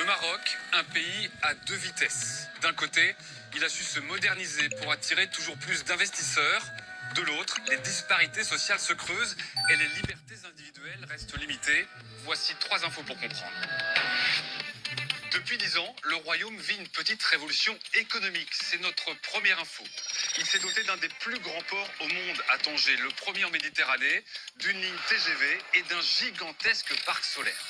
Le Maroc, un pays à deux vitesses. D'un côté, il a su se moderniser pour attirer toujours plus d'investisseurs. De l'autre, les disparités sociales se creusent et les libertés individuelles restent limitées. Voici trois infos pour comprendre. Depuis 10 ans, le Royaume vit une petite révolution économique. C'est notre première info. Il s'est doté d'un des plus grands ports au monde à Tanger, le premier en Méditerranée, d'une ligne TGV et d'un gigantesque parc solaire.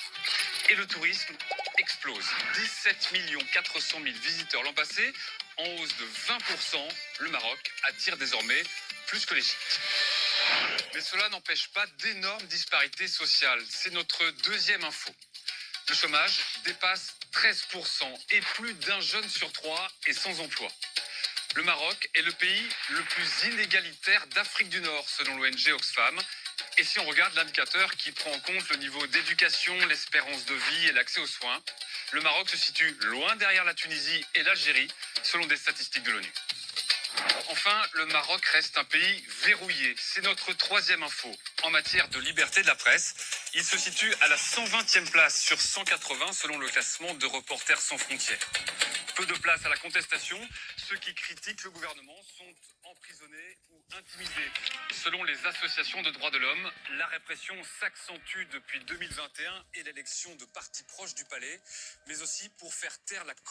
Et le tourisme explose. 17 400 000 visiteurs l'an passé, en hausse de 20%. Le Maroc attire désormais plus que l'Égypte. Mais cela n'empêche pas d'énormes disparités sociales. C'est notre deuxième info. Le chômage dépasse 13% et plus d'un jeune sur trois est sans emploi. Le Maroc est le pays le plus inégalitaire d'Afrique du Nord, selon l'ONG Oxfam. Et si on regarde l'indicateur qui prend en compte le niveau d'éducation, l'espérance de vie et l'accès aux soins, le Maroc se situe loin derrière la Tunisie et l'Algérie, selon des statistiques de l'ONU. Enfin, le Maroc reste un pays verrouillé. C'est notre troisième info. En matière de liberté de la presse, il se situe à la 120e place sur 180 selon le classement de Reporters sans frontières. Peu de place à la contestation. Ceux qui critiquent le gouvernement sont emprisonnés ou intimidés. Selon les associations de droits de l'homme, la répression s'accentue depuis 2021 et l'élection de partis proches du palais, mais aussi pour faire taire la colère.